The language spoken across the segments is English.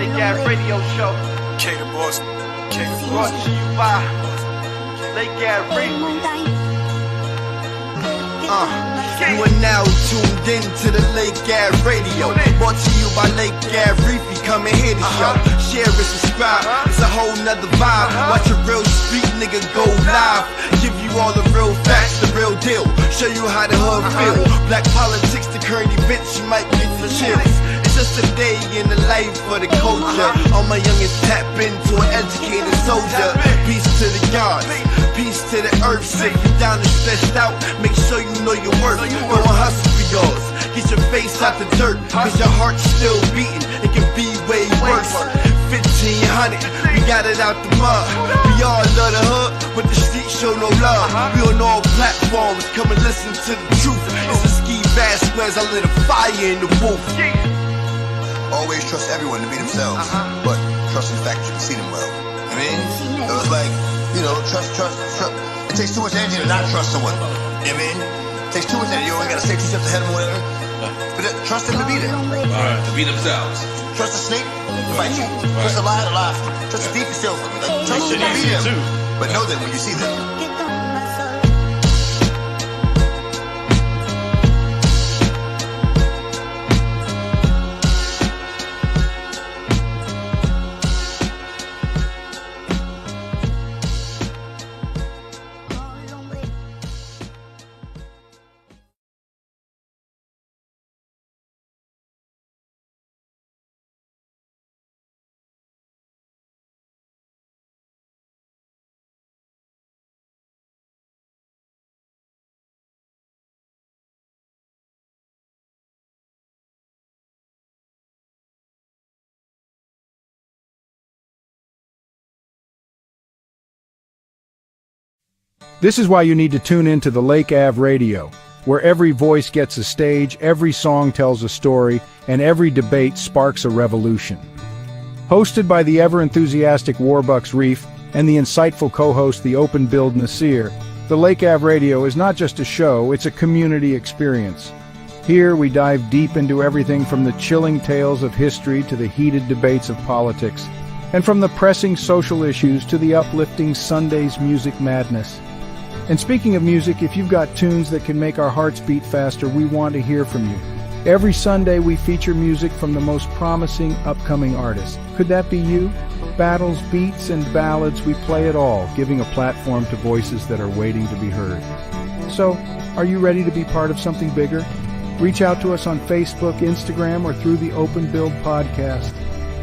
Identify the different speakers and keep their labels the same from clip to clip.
Speaker 1: Lake Ave Radio Show.
Speaker 2: Cater Boss.
Speaker 1: Brought to you by Lake Ave Radio.
Speaker 3: You are now tuned in to the Lake Ave Radio. Brought to you by Lake Ave Reefy. Come and hear the show. Share and subscribe. It's a whole nother vibe. Watch a real street nigga go live. Give you all the real facts, the real deal. Show you how the hood feel. Black politics, the current events, you might get some chills. It's just a day in the life for the culture. All my youngins tap into an educated soldier. Peace to the gods, peace to the earth. If you down and stressed out, make sure you know your worth. Go and hustle for yours. Get your face out the dirt, cause your heart's still beating. It can be way worse. 1500, we got it out the mud. We all love the hood, but the streets show no love. We on all platforms, come and listen to the truth. It's a Ski Vasquez, I lit a fire in the booth.
Speaker 4: Always trust everyone to be themselves, but trust in the fact that you can see them well. I mean, it was like, you know, trust. It takes too much energy to not trust someone. I mean, it takes too much energy. You only gotta stay 2 steps ahead of them, whatever. But trust them to be there.
Speaker 5: Alright, to be themselves.
Speaker 4: Trust a snake to bite you. Trust a lion to lie. Trust a thief to steal from you. Like, trust them to be them. But know them when you see them.
Speaker 6: This is why you need to tune in to the Lake Ave Radio, where every voice gets a stage, every song tells a story, and every debate sparks a revolution. Hosted by the ever-enthusiastic Warbucks Reef and the insightful co-host, the open-billed Nasir, the Lake Ave Radio is not just a show, it's a community experience. Here we dive deep into everything from the chilling tales of history to the heated debates of politics, and from the pressing social issues to the uplifting Sunday's music madness. And speaking of music, if you've got tunes that can make our hearts beat faster, we want to hear from you. Every Sunday we feature music from the most promising upcoming artists. Could that be you? Battles, beats, and ballads, we play it all, giving a platform to voices that are waiting to be heard. So, are you ready to be part of something bigger? Reach out to us on Facebook, Instagram, or through the Open Build podcast.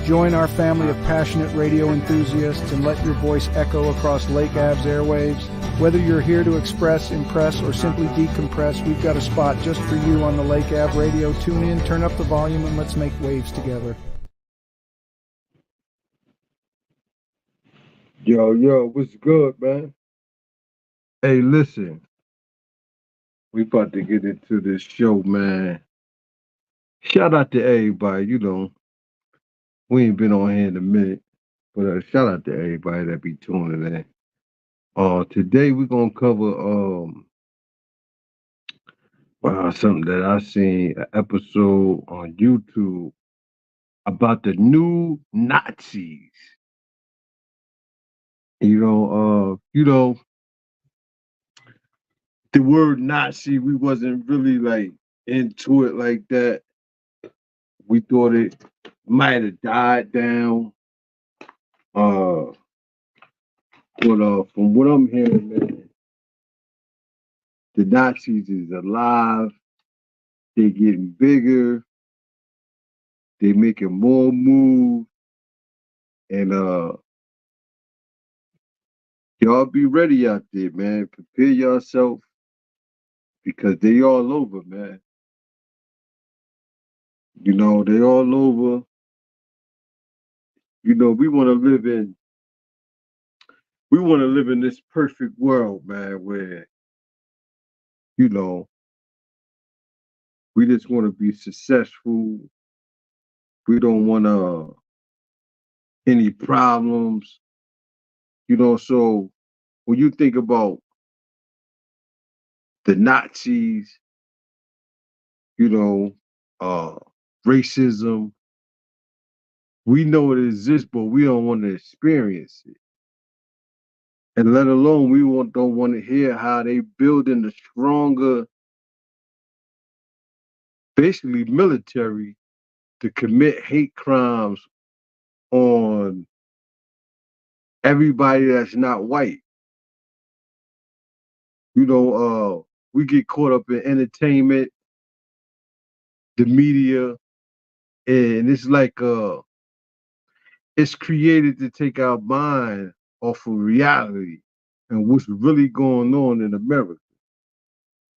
Speaker 6: Join our family of passionate radio enthusiasts and let your voice echo across Lake Ave's airwaves. Whether you're here to express, impress, or simply decompress, we've got a spot just for you on the Lake Ave Radio. Tune in, turn up the volume, and let's make waves together.
Speaker 7: Yo, what's good, man? Hey, listen. We about to get into this show, man. Shout out to everybody, you know. We ain't been on here in a minute, but shout out to everybody that be tuning in. Today we're gonna cover something that I seen, an episode on YouTube about the new Nazis. You know, the word Nazi, we wasn't really like into it like that. We thought it might have died down. But from what I'm hearing, man, the Nazis is alive. They getting bigger. They making more moves. And y'all be ready out there, man. Prepare yourself because they all over, man. You know, they all over. You know, we want to live in this perfect world, man, where, you know, we just want to be successful. We don't want any problems. You know, so when you think about the Nazis, you know, racism, We know it exists, but we don't want to experience it. And let alone don't want to hear how they building a stronger, basically military to commit hate crimes on everybody that's not white. We get caught up in entertainment, the media, and it's like it's created to take our mind off of reality and what's really going on in America.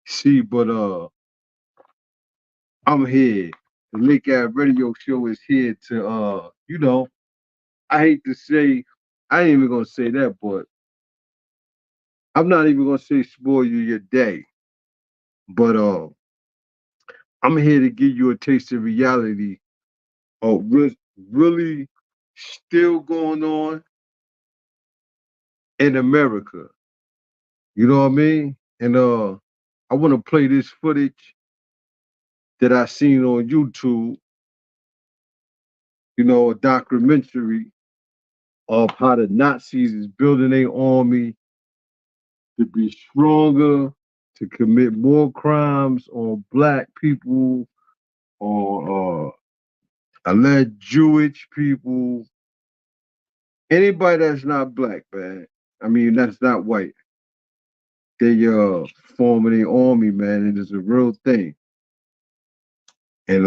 Speaker 7: See, but I'm here. The Lake Ave Radio Show is here to I hate to say, I ain't even gonna say that, but I'm not even gonna say spoil you your day. But I'm here to give you a taste of reality of really still going on in America. You know what I mean? And I want to play this footage that I seen on YouTube, a documentary of how the Nazis is building their army to be stronger, to commit more crimes on black people, or alleged Jewish people, anybody that's not black, man. I mean, that's not white. They forming their army, man. It is a real thing. And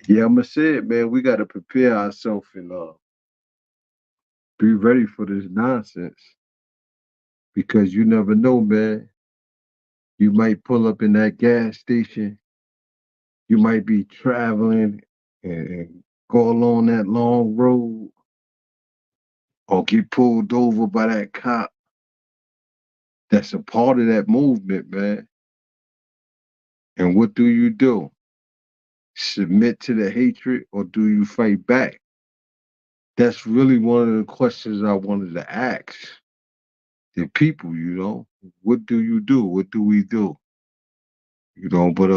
Speaker 7: yeah, I'ma say it, man. We gotta prepare ourselves and be ready for this nonsense. Because you never know, man. You might pull up in that gas station. You might be traveling and go along that long road or get pulled over by that cop that's a part of that movement, man. And what do you do? Submit to the hatred or do you fight back? That's really one of the questions I wanted to ask the people, What do you do? What do we do? But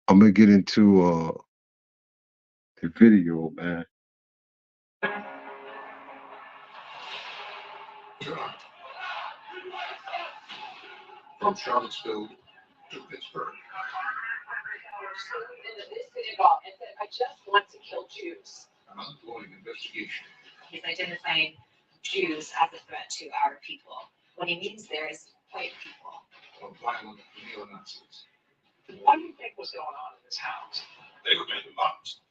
Speaker 7: I'm gonna get into the video, man.
Speaker 2: From Charlottesville to Pittsburgh. Into this synagogue and said, I just want to kill Jews. An ongoing investigation. He's identifying Jews as a threat to our people. What he means there is white people. Or violent neo-Nazis. What do you think was going on in this house? They were making bombs.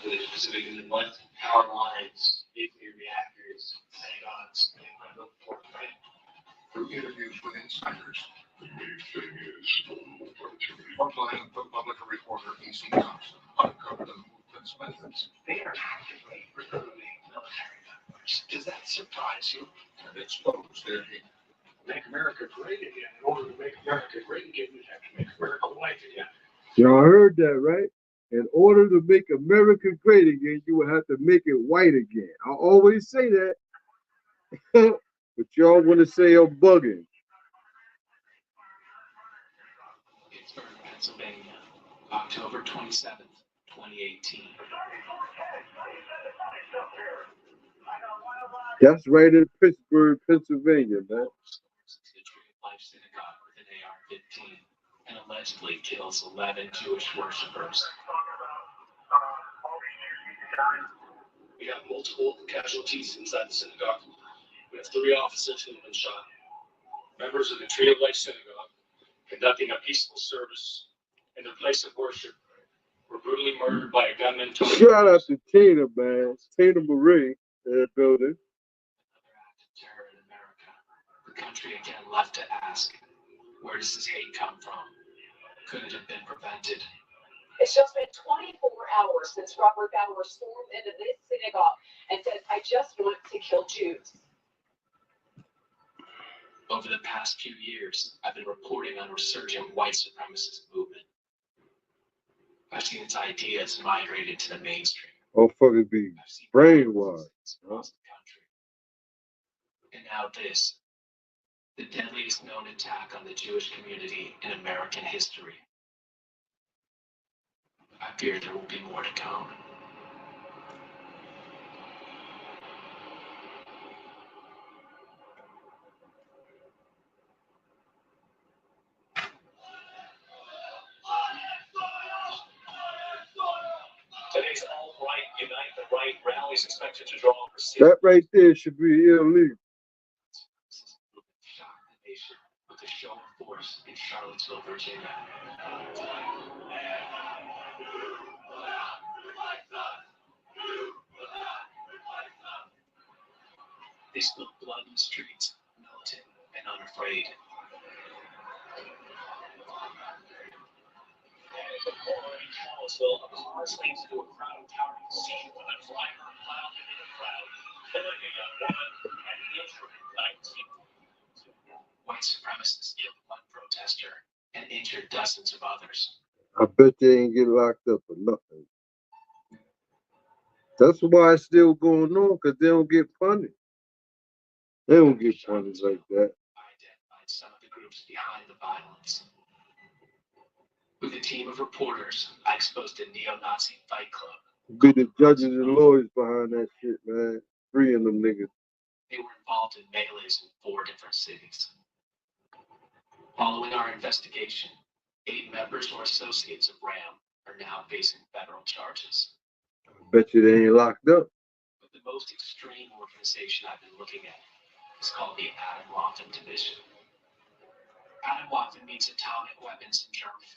Speaker 2: Were they specifically what? Power lines, nuclear reactors, synagogues, right? Through interviews with insiders. The main thing is one public reporter, E.C. Thompson, uncovered the movement's methods. They are actively recruiting military members. Does that surprise you? And expose their hate. Make America great again. In order to make America great again, you have to make America white again.
Speaker 7: Y'all heard that, right? In order to make America great again, you will have to make it white again. I always say that. But y'all want to say I'm bugging.
Speaker 2: Pittsburgh, Pennsylvania, October 27th, 2018.
Speaker 7: That's right in Pittsburgh, Pennsylvania, man.
Speaker 2: Life synagogue with an AR-15 and allegedly kills 11 Jewish worshippers. We have multiple casualties inside the synagogue. We have 3 officers who have been shot. Members of the Tree of Life Synagogue, conducting a peaceful service in their place of worship, were brutally murdered by a gunman.
Speaker 7: Shout out to Tina, man. Tina Marie in the building.
Speaker 2: Another act of terror in America. The country again left to ask, where does this hate come from? Could it have been prevented? It's just been 24 hours since Robert Bauer stormed into this synagogue and said, I just want to kill Jews. Over the past few years, I've been reporting on a resurgent white supremacist movement. I've seen its ideas migrated to the mainstream.
Speaker 7: Oh, fucking be brainwashed.
Speaker 2: Across the country. And now this, the deadliest known attack on the Jewish community in American history.
Speaker 5: I fear there will be more to come. Today's Alt-Right Unite the Right rally is expected to draw over
Speaker 7: That right there should be illegal.
Speaker 5: shock the nation with a show of force in Charlottesville, Virginia. They spilled blood in the streets, militant and unafraid. Charlottesville, a car slams into a crowd towering a scene when a driver plowed into the crowd, killing a young woman and injuring 19. White supremacists killed one protester and injured dozens of others.
Speaker 7: I bet they ain't get locked up for nothing. That's why it's still going on, because they don't get punished. They don't get punished like that.
Speaker 5: I identified some of the groups behind the violence. With a team of reporters, I exposed a neo-Nazi fight club.
Speaker 7: Be the judges and lawyers behind that shit, man. Freeing them niggas.
Speaker 5: They were involved in melees in 4 different cities. Following our investigation, 8 members or associates of RAM are now facing federal charges.
Speaker 7: I bet you they ain't locked up.
Speaker 5: But the most extreme organization I've been looking at is called the Atomwaffen Division. Atomwaffen means atomic weapons in German.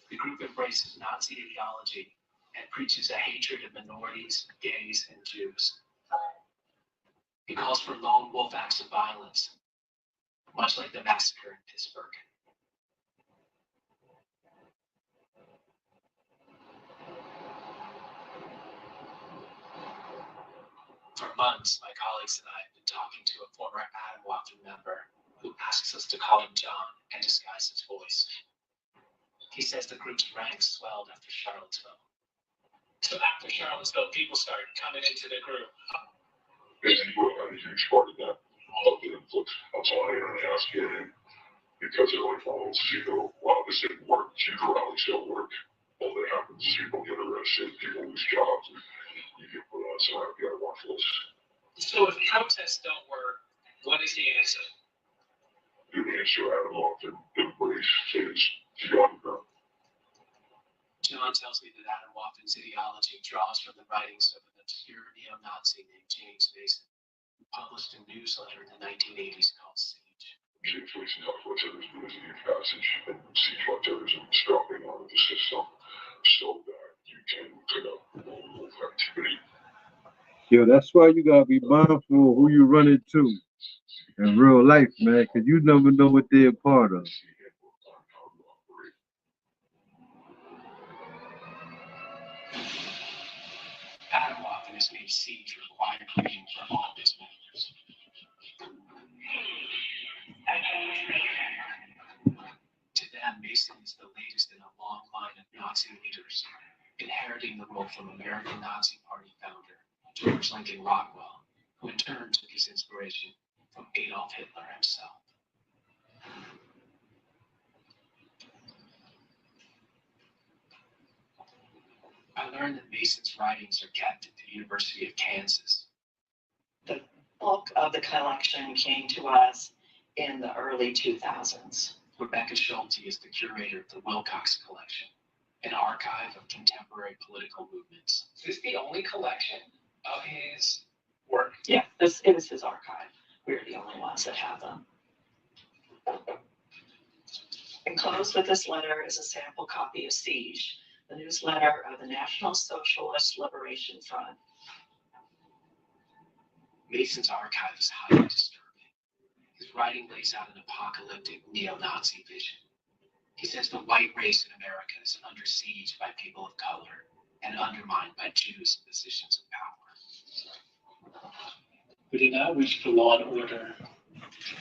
Speaker 5: The group embraces Nazi ideology and preaches a hatred of minorities, gays, and Jews. It calls for lone wolf acts of violence, much like the massacre in Pittsburgh. For months, my colleagues and I have been talking to a former Atomwaffen member who asks us to call him John and disguise his voice. He says the group's ranks swelled after Charlottesville. So after Charlottesville, people started coming into the group.
Speaker 8: And you had a huge part of that. All of the influx outside and asking him because it only follows, wow, this didn't work. Hugo rallies don't work. All that happens is people get arrested, people lose jobs, you get put on some you gotta watch this.
Speaker 5: So if protests don't work, what is the answer?
Speaker 8: The answer Atomwaffen embrace is the underground.
Speaker 5: John tells me that Atomwaffen's ideology draws from the writings of an obscure neo-Nazi named James Mason, who published a newsletter in the 1980s called Siege.
Speaker 8: James Mason talks about terrorism as a youth passage and siege by terrorism stopping out of the system so that you can cut out wolf activity.
Speaker 7: Yo, that's why you gotta be mindful of who you run into in real life, man, because you never know what they're a part of.
Speaker 5: Atomwaffen has made Siege required reading for all of its members. To them, Mason is the latest in a long line of Nazi leaders, inheriting the role from American Nazi Party founder George Lincoln Rockwell, who in turn took his inspiration from Adolf Hitler himself. I learned that Mason's writings are kept at the University of Kansas.
Speaker 9: The bulk of the collection came to us in the early 2000s.
Speaker 5: Rebecca Schulte is the curator of the Wilcox Collection, an archive of contemporary political movements. Is this the only collection of his work?
Speaker 9: Yeah, it was his archive. We were the only ones that have them. Enclosed with this letter is a sample copy of Siege, the newsletter of the National Socialist Liberation Front.
Speaker 5: Mason's archive is highly disturbing. His writing lays out an apocalyptic neo-Nazi vision. He says the white race in America is under siege by people of color and undermined by Jews in positions of power. We do not wish for law and order.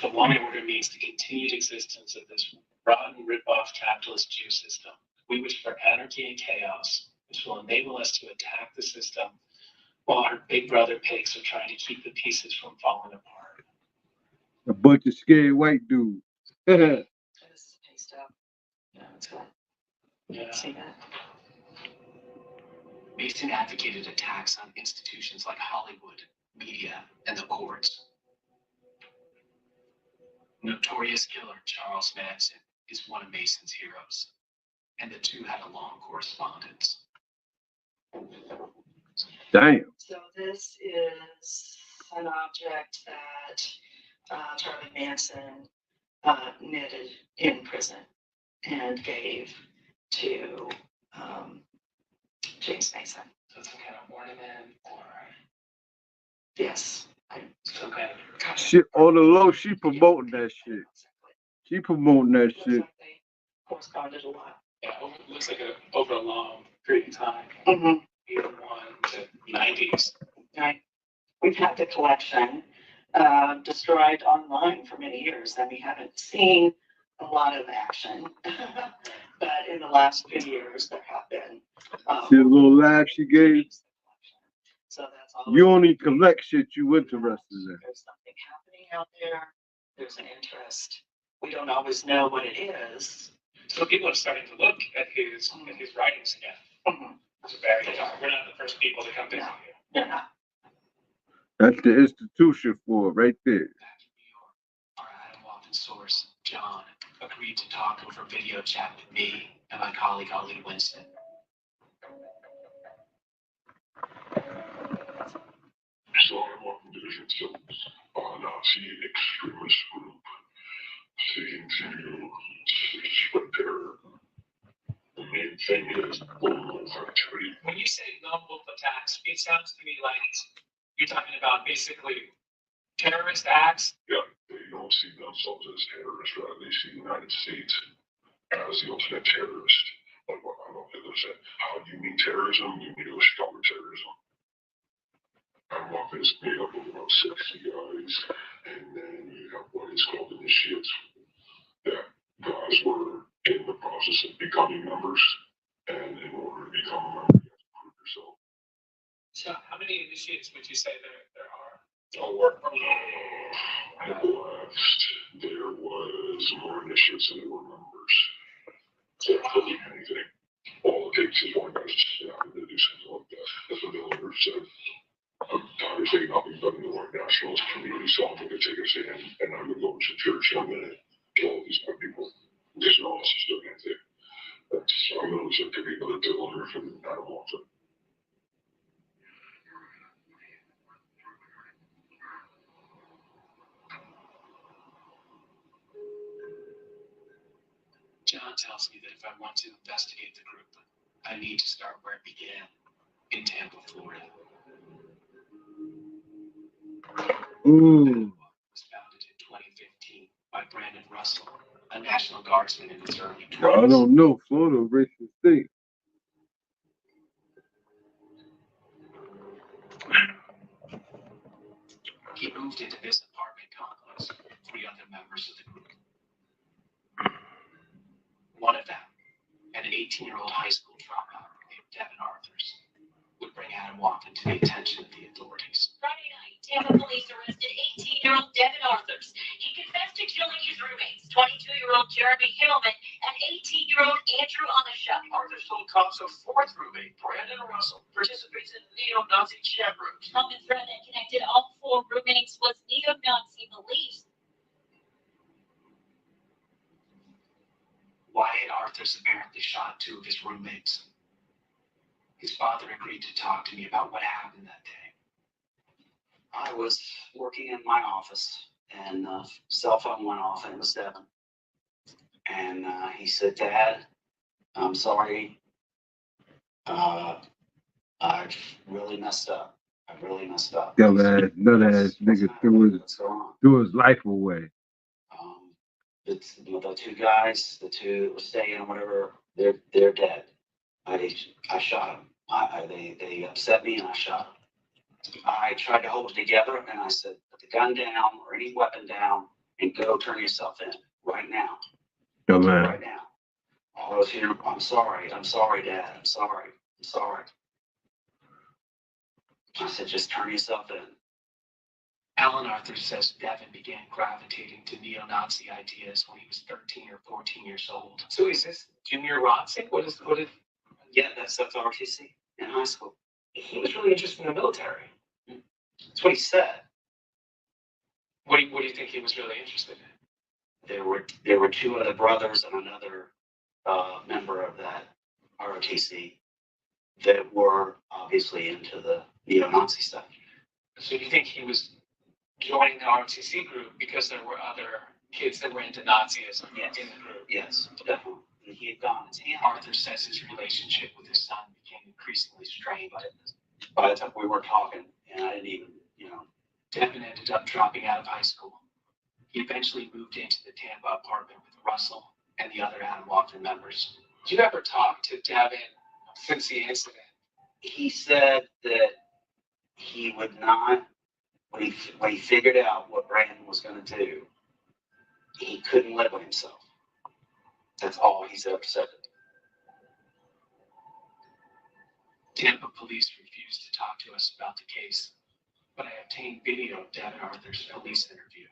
Speaker 5: The law and order means the continued existence of this rotten, rip-off capitalist Jew system. We wish for anarchy and chaos, which will enable us to attack the system while our big brother pigs are trying to keep the pieces from falling apart.
Speaker 7: A bunch of scared white dudes.
Speaker 9: This is paste up. Yeah, it's good.
Speaker 5: Yeah.
Speaker 9: See that?
Speaker 5: Mason advocated attacks on institutions like Hollywood, media, and the courts. Notorious killer Charles Manson is one of Mason's heroes, and the two had a long correspondence.
Speaker 7: Damn.
Speaker 9: So this is an object that Charlie Manson knitted in prison and gave to James Mason.
Speaker 5: So some kind of ornament or
Speaker 9: Yes.
Speaker 5: some kind of
Speaker 7: Shit, on the low, she promoting that shit. She promoting that
Speaker 9: Looks
Speaker 7: shit.
Speaker 9: like they corresponded a lot.
Speaker 5: yeah, looks like over a long period of time,
Speaker 9: Mm-hmm.
Speaker 5: 81 to 90s.
Speaker 9: Right. We've had the collection destroyed online for many years, and we haven't seen a lot of action. But in the last few years, there have been.
Speaker 7: See the little laugh she gave?
Speaker 9: So that's all.
Speaker 7: You only collect shit you interested in.
Speaker 9: There's something happening out there. There's an interest. We don't always know what it is.
Speaker 5: So people are starting to look at his writings again.
Speaker 9: Mhm.
Speaker 5: We're not the first people to come visit here.
Speaker 9: They're not.
Speaker 7: That's the institution for it right there.
Speaker 5: Back in New York, our Adam Waffen source, John, agreed to talk over video chat with me and my colleague Ali Winston.
Speaker 8: So I'm walking Division 2, a Nazi extremist group seeking to spread terror. The main thing is lone wolf activity.
Speaker 5: When you say lone wolf attacks, it sounds to me like you're talking about basically terrorist acts.
Speaker 8: Yeah, they don't see themselves as terrorists, rather they see the United States as the ultimate terrorist. Like what I know Hitler said, how do you mean terrorism? You need to counter terrorism. I'm off is made up of about 60 guys, and then you have what is called initiates. That guys were in the process of becoming members, and in order to become a member, you have to prove yourself.
Speaker 5: So how many initiates would you say there are?
Speaker 8: At last, there was more initiates than there were members. So it doesn't mean anything. All it takes is one guy to sit down and do something like that. That's what Miller said. I'm tired of saying nothing but the white nationalist community, so I'm going to take a stand, and I'm going to go to church in a minute to all these white people. Because no one else is doing anything. That's, I'm going to listen to people that deliver from Adam Waffen.
Speaker 5: John tells me that if I want to investigate the group, I need to start where it began, in Tampa, Florida. Was founded in 2015 by Brandon Russell, a National Guardsman in his early 20s.
Speaker 7: I don't know. Florida, racist state.
Speaker 5: He moved into this apartment complex with 3 other members of the group. One of them, an 18-year-old high school dropout named Devin Arthurs, would bring Adam Waffen to the attention of the authorities.
Speaker 2: Friday night, Tampa police arrested 18-year-old Devin Arthurs. He confessed to killing his roommates, 22-year-old Jeremy Himmelman and 18-year-old Andrew Onishuk.
Speaker 5: Arthurs told cops a 4th roommate, Brandon Russell, participates in neo-Nazi chat rooms.
Speaker 2: Common thread that connected all 4 roommates was neo-Nazi beliefs.
Speaker 5: Wyatt Arthurs apparently shot 2 of his roommates. His father agreed to talk to me about what happened that day.
Speaker 10: I was working in my office, and the cell phone went off, and it was Devin. And he said, "Dad, I'm sorry. I really messed up. I really messed up."
Speaker 7: Dumbass, nut-ass nigga threw his life away.
Speaker 10: The 2 guys, the 2 that were staying, whatever, they're dead. I shot them. They upset me, and I shot them. I tried to hold it together, and I said, "Put the gun down or any weapon down, and go turn yourself in right now."
Speaker 7: Dumbass.
Speaker 10: Right now. All I was hearing, I'm sorry, Dad, I'm sorry. I said, "Just turn yourself in."
Speaker 5: Alan Arthurs says Devin began gravitating to neo-Nazi ideas when he was 13 or 14 years old. So is this junior ROTC? What is?
Speaker 10: Yeah, that's ROTC. in high school.
Speaker 5: He was really interested in the military.
Speaker 10: That's what he said.
Speaker 5: What do you think he was really interested in?
Speaker 10: There were two other brothers and another member of that ROTC that were obviously into the neo-Nazi stuff.
Speaker 5: So you think he was joining the ROTC group because there were other kids that were into Nazism
Speaker 10: Yes.
Speaker 5: in the group?
Speaker 10: Yes, definitely. And he had gone to camp.
Speaker 5: Arthur says his relationship with his son became increasingly strained.
Speaker 10: By the time we were talking, and I didn't even,
Speaker 5: Devin ended up dropping out of high school. He eventually moved into the Tampa apartment with Russell and the other Adam Walker members. Did you ever talk to Devin since the incident?
Speaker 10: he said that he would not, when he figured out what Brandon was going to do, he couldn't live with himself. That's all he's ever said.
Speaker 5: Tampa police refused to talk to us about the case, but I obtained video of Devin Arthur's police interview.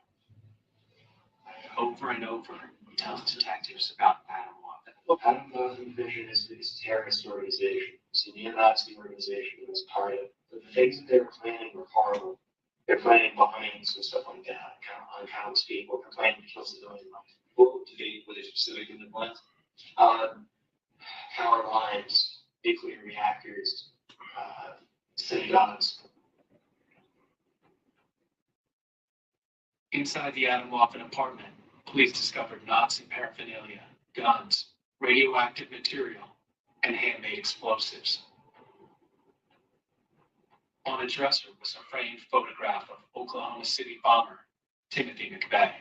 Speaker 5: Over and over, he tells detectives about Adam Walker.
Speaker 11: Well, Adam Walker Vision is a terrorist organization. It's a neo-Nazi organization that was part of the things that they were planning were horrible. They're planning bombings and stuff like that on countless people. They're planning to kill civilian life. What were they specific in the plans? Power lines, nuclear reactors, synagogues.
Speaker 5: Inside the Adam Walker apartment, police discovered Nazi paraphernalia, guns, radioactive material, and handmade explosives. On a dresser was a framed photograph of Oklahoma City bomber Timothy McVeigh.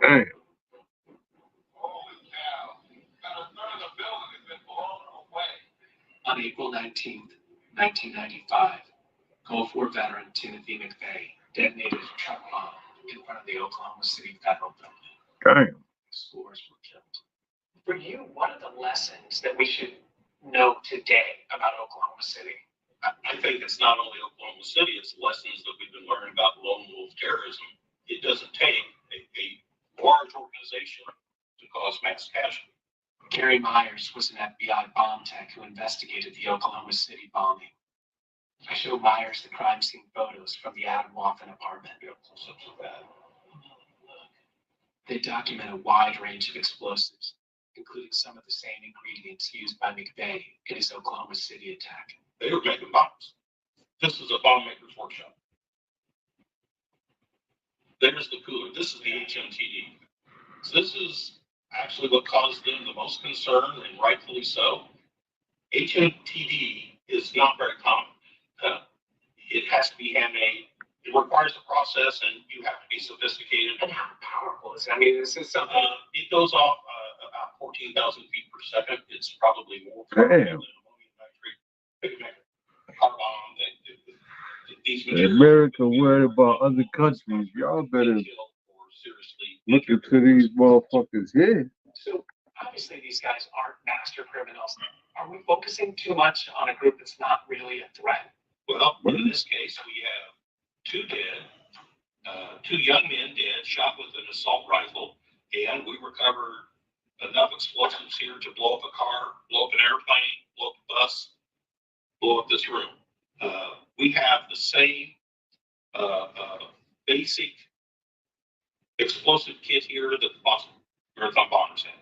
Speaker 7: Damn.
Speaker 5: On April 19th, 1995, Gulf War veteran Timothy McVeigh detonated a truck bomb in front of the Oklahoma City Federal Building.
Speaker 7: Damn.
Speaker 5: Scores were killed. For you, what are the lessons that we should know today about Oklahoma City?
Speaker 12: I think it's not only Oklahoma City, it's lessons that we've been learning about lone wolf terrorism. It doesn't take a large organization to cause mass casualty.
Speaker 5: Gary Myers was an FBI bomb tech who investigated the Oklahoma City bombing. I showed Myers the crime scene photos from the Adam Walker apartment. They document a wide range of explosives, including some of the same ingredients used by McVeigh in his Oklahoma City attack.
Speaker 12: They were making bombs. This is a bomb maker's workshop. There's the cooler. This is the HMTD. So this is actually what caused them the most concern, and rightfully so. HMTD is not very common. It has to be handmade. It requires a process, and you have to be sophisticated.
Speaker 5: And how powerful is it? I mean, this is something.
Speaker 12: It goes off about 14,000 feet per second. It's probably more
Speaker 7: Damn.
Speaker 12: than ammonium nitrate. Car bomb. These
Speaker 7: America worried about other countries. Y'all better look into these motherfuckers here.
Speaker 5: So obviously these guys aren't master criminals. Are we focusing too much on a group that's not really a threat?
Speaker 12: Well, in this case, we have two young men dead, shot with an assault rifle, and we recovered enough explosives here to blow up a car, blow up an airplane, blow up a bus, blow up this room. We have the same basic explosive kit here that the Boston Marathon bombers had.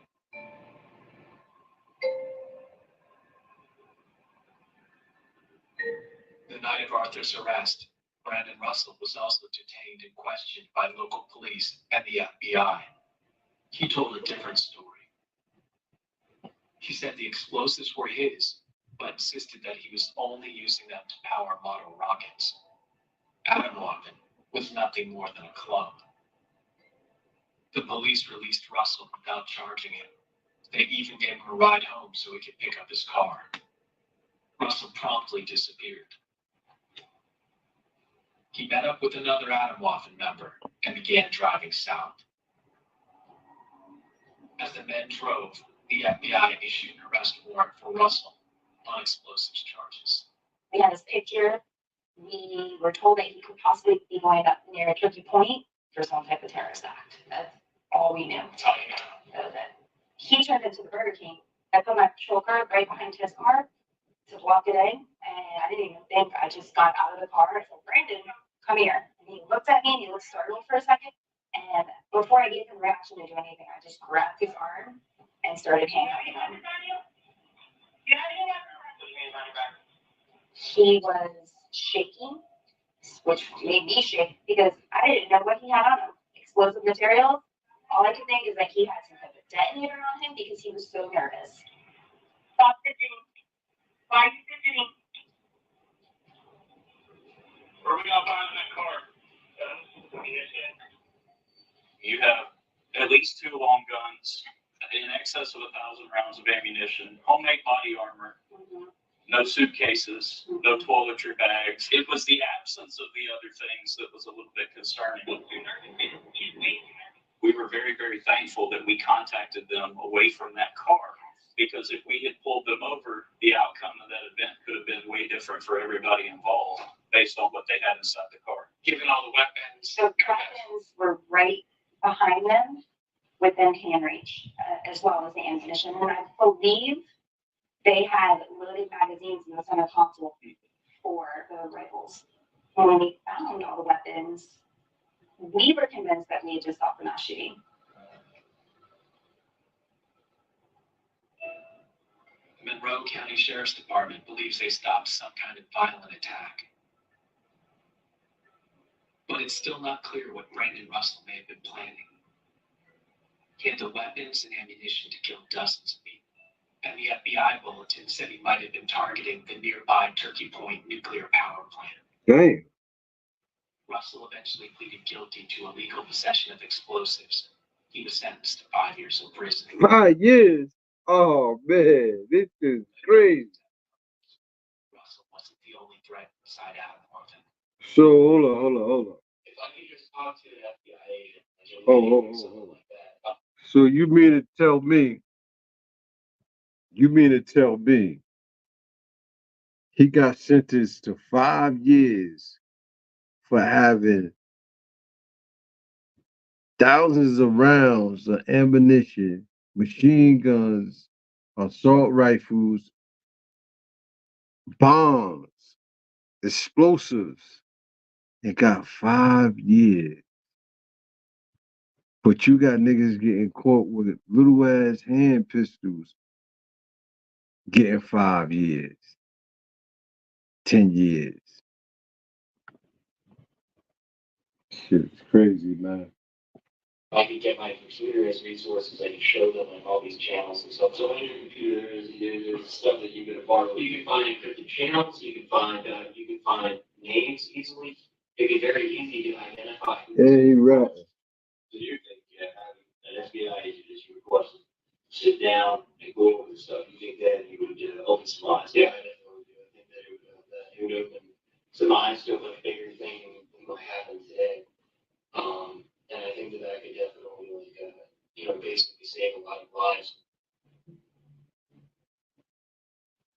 Speaker 5: The night of Arthur's arrest, Brandon Russell was also detained and questioned by local police and the FBI. He told a different story. He said the explosives were his, but insisted that he was only using them to power model rockets. Adam Walker was nothing more than a club. The police released Russell without charging him. They even gave him a ride home so he could pick up his car. Russell promptly disappeared. He met up with another Adam Walker member and began driving south. As the men drove, the FBI issued an arrest warrant for Russell on explosives charges.
Speaker 2: We had his picture. We were told that he could possibly be going up near a Turkey Point for some type of terrorist act. That's all we knew.
Speaker 5: That's all you know.
Speaker 2: That was it. He turned into the Burger King I put my choker right behind his car to block it in, and I didn't even think. I just got out of the car. I said, Brandon, come here. And he looked at me and he looked startled for a second. And before I gave him reaction to do anything, I just grabbed his arm and started handcuffing him. He was shaking, which made me shake because I didn't know what he had on him. Explosive materials. All I could think is that he had some type of detonator on him because he was so nervous. Stop fidgeting. Why are you fidgeting?
Speaker 12: Where are we gonna find in that car? You have at least 2 long guns, in excess of 1,000 rounds of ammunition, homemade body armor, no suitcases, no toiletry bags. It was the absence of the other things that was a little bit concerning. We were very, very thankful that we contacted them away from that car, because if we had pulled them over, the outcome of that event could have been way different for everybody involved based on what they had inside the car. Given all the weapons.
Speaker 2: The weapons were right behind them within hand reach, as well as the ammunition. And I believe they had loaded magazines in the center console for the rifles. And when we found all the weapons, we were convinced that we had just stopped the mass shooting.
Speaker 5: The Monroe County Sheriff's Department believes they stopped some kind of violent attack. But it's still not clear what Brandon Russell may have been planning. He had the weapons and ammunition to kill dozens of people, and the FBI bulletin said he might have been targeting the nearby Turkey Point nuclear power plant.
Speaker 7: Damn.
Speaker 5: Russell eventually pleaded guilty to illegal possession of explosives. He was sentenced to 5 years in prison.
Speaker 7: 5 years? Oh man, this is crazy.
Speaker 5: Russell wasn't the only threat beside Adam Morgan.
Speaker 7: So hold on.
Speaker 11: If I could just talk to an FBI agent,
Speaker 7: Hold on. So you mean to tell me he got sentenced to 5 years for having thousands of rounds of ammunition, machine guns, assault rifles, bombs, explosives, and got 5 years. But you got niggas getting caught with little ass hand pistols getting 5 years, 10 years. Shit's crazy, man.
Speaker 11: I could get my computer as resources. I could show them like all these channels and stuff. So on your computer, there's stuff that you can borrow. You can find encrypted channels. You can find names easily. It'd be very easy to identify.
Speaker 7: Hey, right.
Speaker 11: So you think, an FBI agent is requested sit down and go over the stuff. You think that he would open some eyes? Yeah, I definitely do. I think that he would open some eyes to a bigger thing than what happened today. And I think that could definitely, basically save a lot of lives.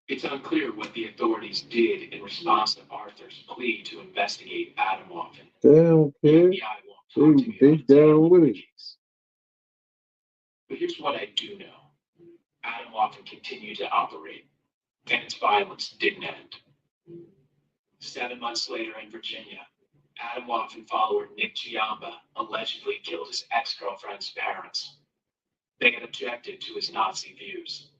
Speaker 5: It's unclear what the authorities did in response to Arthur's plea to investigate Adam Morgan.
Speaker 7: They don't care. They down with it.
Speaker 5: But here's what I do know. Adam Morgan continued to operate, and its violence didn't end. 7 months later in Virginia, Adam Morgan follower Nick Giamba allegedly killed his ex-girlfriend's parents. They had objected to his Nazi views.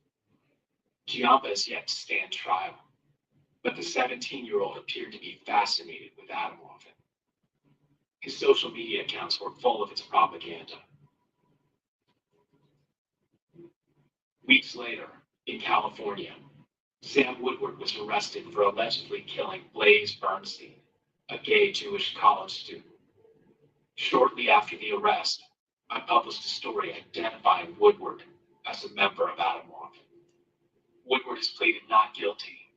Speaker 5: Giamba is yet to stand trial, but the 17-year-old appeared to be fascinated with Adam Morgan. His social media accounts were full of its propaganda. Weeks later, in California, Sam Woodward was arrested for allegedly killing Blaze Bernstein, a gay Jewish college student. Shortly after the arrest, I published a story identifying Woodward as a member of Adam Morgan. Woodward has pleaded not guilty,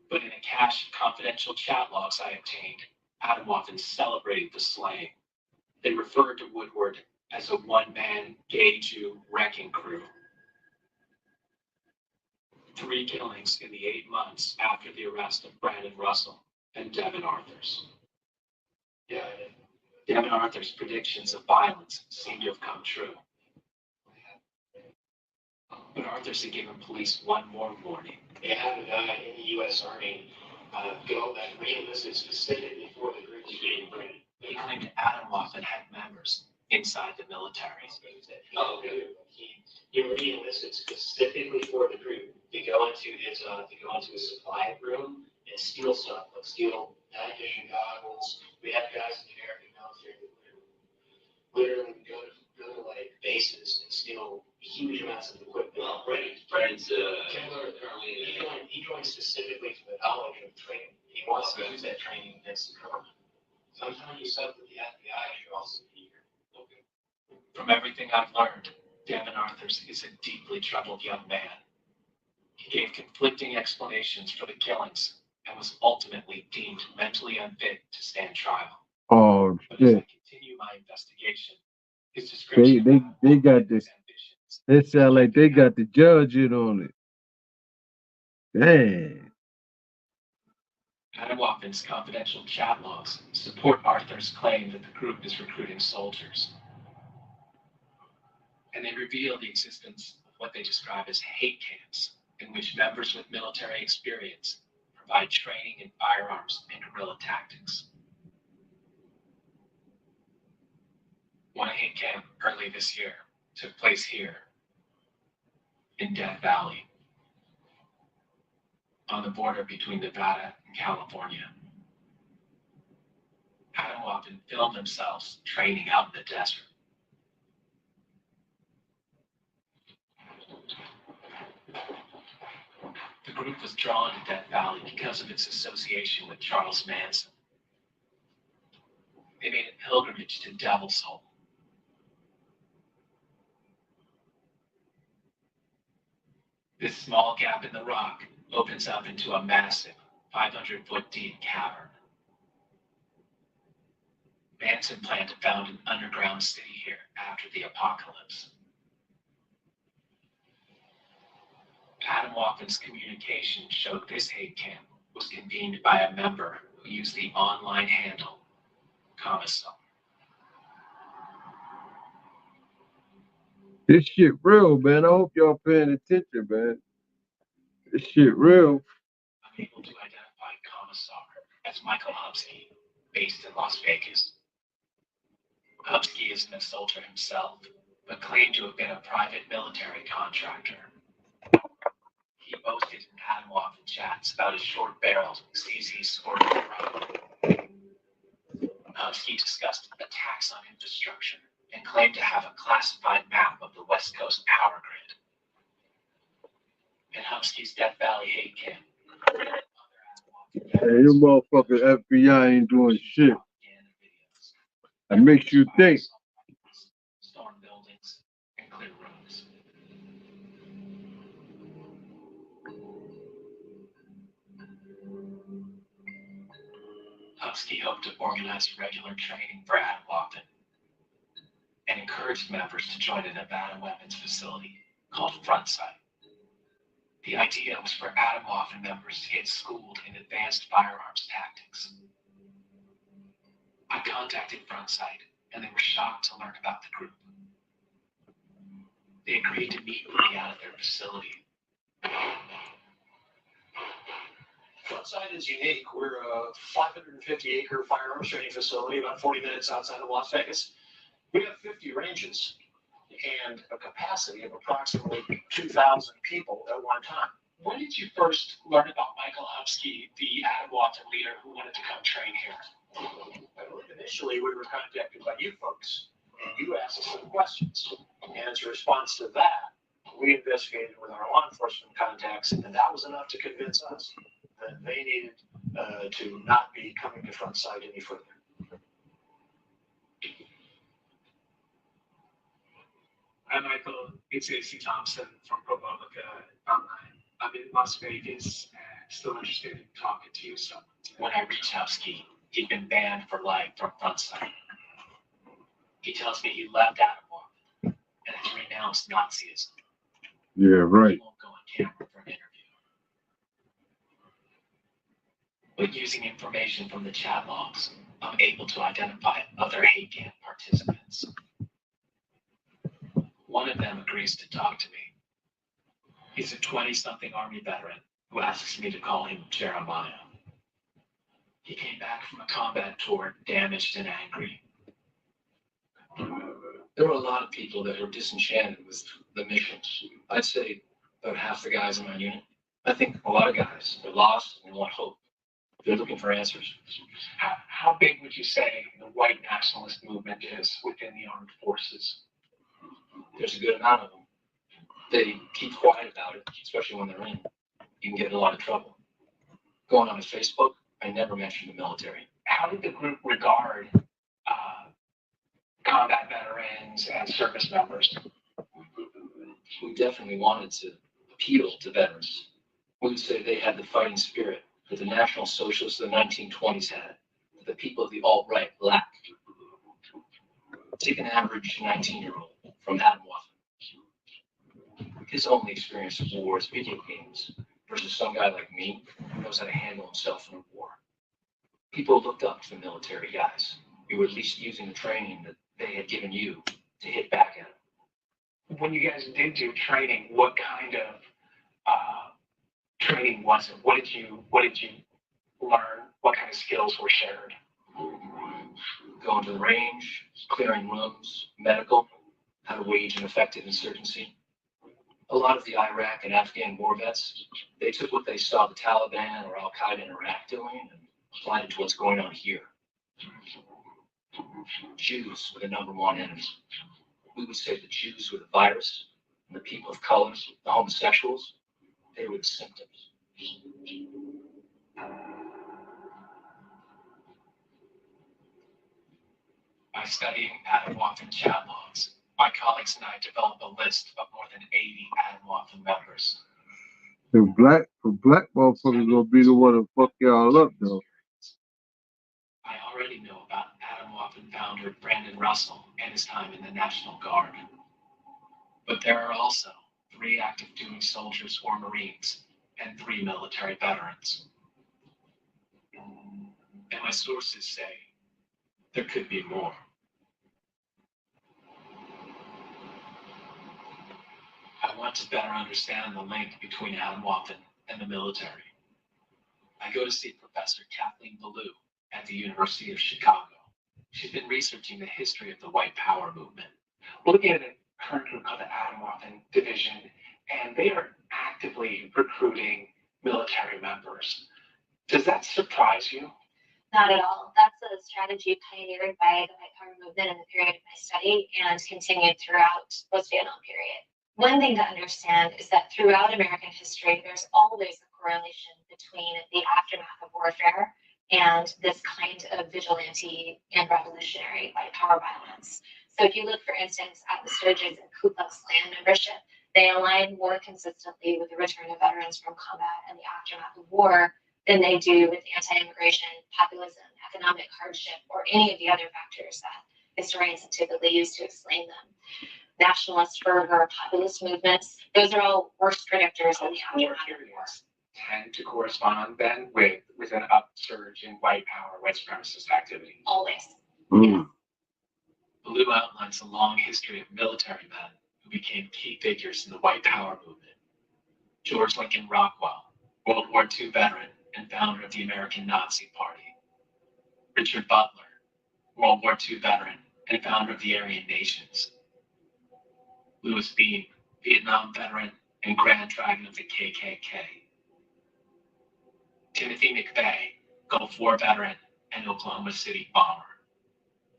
Speaker 5: but in a cache of confidential chat logs I obtained, Adam Morgan celebrated the slaying. They referred to Woodward as a one-man gay Jew wrecking crew. 3 killings in the 8 months after the arrest of Brandon Russell and Devin Arthurs. Yeah, Devin Arthurs' predictions of violence seem to have come true. But Arthur said gave police one more warning.
Speaker 11: They had a guy in the U.S. Army go that re-enlisted specifically for the group to be in.
Speaker 5: He claimed Adam Waffen had members inside the military.
Speaker 11: Oh, okay. He re-enlisted specifically for the group to go into his supply room and steal stuff, like steal night vision goggles. We had guys in the American military that literally go to like bases and steal huge amounts of equipment. Well, Brand's he joined specifically for the knowledge of training. He wants to use that training against the government. Sometimes you said that the FBI should also be here. Okay.
Speaker 5: From everything I've learned, Devin Arthurs is a deeply troubled young man. He gave conflicting explanations for the killings and was ultimately deemed mentally unfit to stand trial.
Speaker 7: Oh
Speaker 5: But as I
Speaker 7: shit.
Speaker 5: continue my investigation, his description
Speaker 7: They got this. It sound like they got the judge in on it. Damn.
Speaker 5: Adam Waffen's confidential chat logs support Arthur's claim that the group is recruiting soldiers. And they reveal the existence of what they describe as hate camps, in which members with military experience provide training in firearms and guerrilla tactics. One hate camp early this year took place here in Death Valley, on the border between Nevada and California. Adam Waffen filmed themselves training out in the desert. The group was drawn to Death Valley because of its association with Charles Manson. They made a pilgrimage to Devil's Hole. This small gap in the rock opens up into a massive 500-foot deep cavern. Manson planned to found an underground city here after the apocalypse. Adam Waffen's communication showed this hate camp was convened by a member who used the online handle Commissar.
Speaker 7: This shit real, man. I hope y'all paying attention, man. This shit real.
Speaker 5: I'm able to identify Commissar as Michael Hubsky, based in Las Vegas. Hubsky isn't a soldier himself, but claimed to have been a private military contractor. He boasted in Adam Waffen chats about his short-barreled CZ Scorpion rifle. Hubsky discussed attacks on infrastructure and claimed to have a classified map of the West Coast power grid. In Hubsky's Death Valley hate camp,
Speaker 7: Hey, you motherfuckers FBI ain't doing shit. It makes you think.
Speaker 5: storm buildings, and clear roads. Hubsky hoped to organize regular training for Adam Waffen and encouraged members to join a Nevada weapons facility called Frontsight. The idea was for Adam Waffen members to get schooled in advanced firearms tactics. I contacted Frontsight, and they were shocked to learn about the group. They agreed to meet with me out at their facility.
Speaker 13: Frontside is unique. We're a 550-acre firearms training facility about 40 minutes outside of Las Vegas. We have 50 ranges and a capacity of approximately 2,000 people at one time.
Speaker 5: When did you first learn about Michael Hubsky, the Adam Waffen leader who wanted to come train here?
Speaker 13: I believe initially we were contacted by you folks, and you asked us some questions. And as a response to that, we investigated with our law enforcement contacts, and that was enough to convince us that they needed to not be coming to Frontside any further.
Speaker 14: Hi, Michael. It's AC Thompson from ProPublica Online. I'm in Las Vegas and still interested in talking to you. So
Speaker 5: when I reached Hubsky, he'd been banned for life from Frontside. He tells me he left Adam Waffen and has renounced Nazism.
Speaker 7: Yeah, right.
Speaker 5: He won't go on camera for an interview. But using information from the chat logs, I'm able to identify other hate camp participants. One of them agrees to talk to me, He's a 20-something Army veteran who asks me to call him Jeremiah. He came back from a combat tour damaged and angry. There were a lot of people that were disenchanted with the mission. I'd say about half the guys in my unit. I think a lot of guys, they're lost and they want hope. They're looking for answers.
Speaker 13: How big would you say the white nationalist movement is within the armed forces?
Speaker 5: There's a good amount of them. They keep quiet about it, especially when they're in. You can get in a lot of trouble. Going on to Facebook, I never mentioned the military.
Speaker 13: How did the group regard combat veterans and service members?
Speaker 5: We definitely wanted to appeal to veterans. We would say they had the fighting spirit that the National Socialists of the 1920s had, that the people of the alt-right lacked. Take an average 19-year-old from Adam Waffen. His only experience of war is video games, versus some guy like me who knows how to handle himself in a war. People looked up to the military guys. You were at least using the training that they had given you to hit back at them.
Speaker 13: When you guys did do training, what kind of training was it? What did you learn? What kind of skills were shared?
Speaker 5: Going to the range, clearing rooms, medical, how to wage an effective insurgency. A lot of the Iraq and Afghan war vets, they took what they saw the Taliban or Al-Qaeda in Iraq doing and applied it to what's going on here. Jews were the number one enemy. We would say the Jews were the virus, and the people of color, the homosexuals, they were the symptoms. By studying Adam Waffen chat logs, my colleagues and I developed a list of more than 80 Adam Waffen members.
Speaker 7: The black motherfuckers gonna be the one to fuck y'all up though.
Speaker 5: I already know about Adam Waffen founder Brandon Russell and his time in the National Guard. But there are also 3 active duty soldiers or Marines and 3 military veterans. And my sources say there could be more. I want to better understand the link between Adam Waffen and the military. I go to see Professor Kathleen Ballou at the University of Chicago. She's been researching the history of the White Power movement.
Speaker 13: We're looking at a current group called the Adam Waffen Division, and they are actively recruiting military members. Does that surprise you?
Speaker 2: Not at all. That's a strategy pioneered by the White Power movement in the period of my study and continued throughout post-Vietnam period. One thing to understand is that throughout American history, there's always a correlation between the aftermath of warfare and this kind of vigilante and revolutionary white power violence. So if you look, for instance, at the surges in Ku Klux Klan membership, they align more consistently with the return of veterans from combat and the aftermath of war than they do with anti-immigration, populism, economic hardship, or any of the other factors that historians have typically used to explain them. Nationalist fervor, populist movements, those are all worse predictors than the aftermath of war.
Speaker 13: Tend to correspond then with an upsurge in white power, white supremacist activity.
Speaker 2: Always.
Speaker 7: Mm.
Speaker 5: Ballou outlines a long history of military men who became key figures in the White Power movement. George Lincoln Rockwell, World War II veteran and founder of the American Nazi Party. Richard Butler, World War II veteran and founder of the Aryan Nations. Louis Beam, Vietnam veteran and Grand Dragon of the KKK. Timothy McVeigh, Gulf War veteran and Oklahoma City bomber.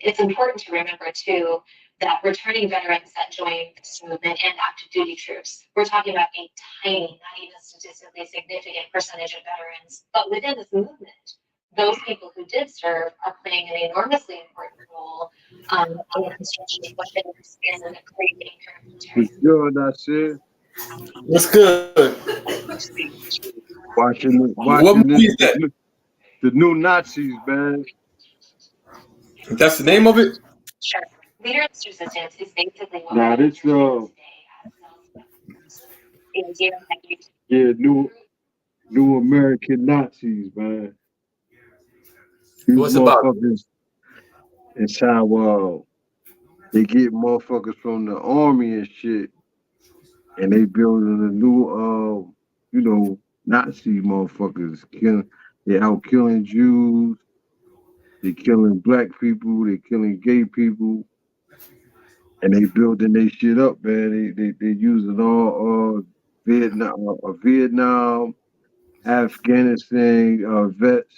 Speaker 2: It's important to remember, too, that returning veterans that join this movement and active duty troops, we're talking about a tiny, not even statistically significant percentage of veterans. But within this movement, those people who did serve are playing an enormously important role in the construction of weapons and creating paramilitary.
Speaker 7: What's good, I said?
Speaker 15: What's good?
Speaker 7: Watching
Speaker 15: What movie is that?
Speaker 7: The new Nazis, man.
Speaker 15: That's the name of it?
Speaker 2: Sure. Leaderless resistance is basically what
Speaker 7: Nah, this yeah, new American Nazis, man. These
Speaker 15: What's it about?
Speaker 7: motherfuckers, it's how they get motherfuckers from the army and shit and they building a new, you know, Nazi motherfuckers. They out killing Jews. They killing black people. They killing gay people. And they building their shit up, man. They using all Vietnam, Afghanistan vets.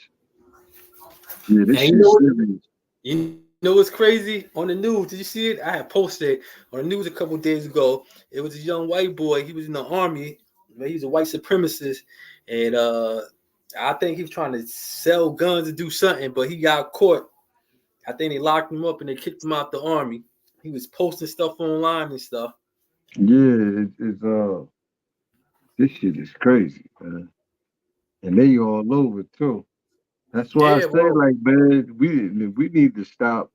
Speaker 7: Yeah, this
Speaker 15: And
Speaker 7: shit serious.
Speaker 15: you know what's crazy? On the news, did you see it? I had posted on the news a couple days ago. It was a young white boy. He was in the army. He was a white supremacist, and I think he was trying to sell guns to do something, but he got caught. I think they locked him up and they kicked him out the army. He was posting stuff online and stuff.
Speaker 7: Yeah, this shit is crazy, man. And they all over too. That's why I
Speaker 15: Yeah,
Speaker 7: say,
Speaker 15: well,
Speaker 7: like, man, we need to stop.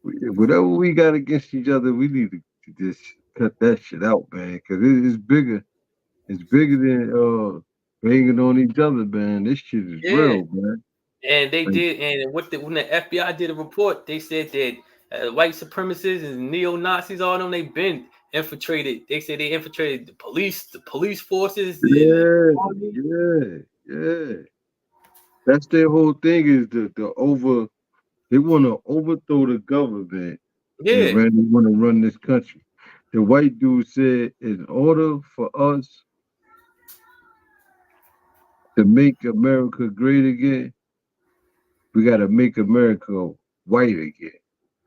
Speaker 7: Whatever we got against each other, we need to just cut that shit out, man. Because it's bigger. It's bigger than banging on each other, man. This shit is
Speaker 15: yeah.
Speaker 7: real, man.
Speaker 15: And they
Speaker 7: Like,
Speaker 15: did, and when the FBI did a report, they said that white supremacists and neo-Nazis, all them, they been infiltrated. They said they infiltrated the police forces.
Speaker 7: yeah, yeah. That's their whole thing is they want to overthrow the government
Speaker 15: Yeah.
Speaker 7: and they want to run this country. The white dude said, in order for us to make America great again, we got to make America white again.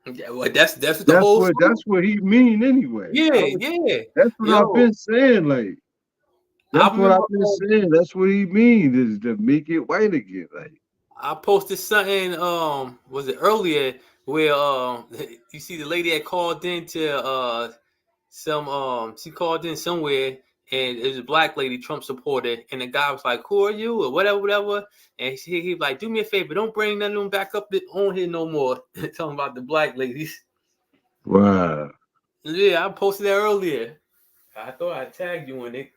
Speaker 15: Yeah, well, that's what the whole.
Speaker 7: That's what he mean anyway.
Speaker 15: Yeah.
Speaker 7: That's what I've been saying. Like, that's what I've been saying. That's what he means is to make it white again. Like,
Speaker 15: I posted something. Was it earlier where you see the lady that called in to she called in somewhere, and it was a black lady, Trump supporter, and the guy was like, "Who are you?" or whatever. And he was like, "Do me a favor, don't bring none of them back up on here no more." Talking about the black ladies.
Speaker 7: wow.
Speaker 15: Yeah, I posted that earlier. I thought I tagged you in it.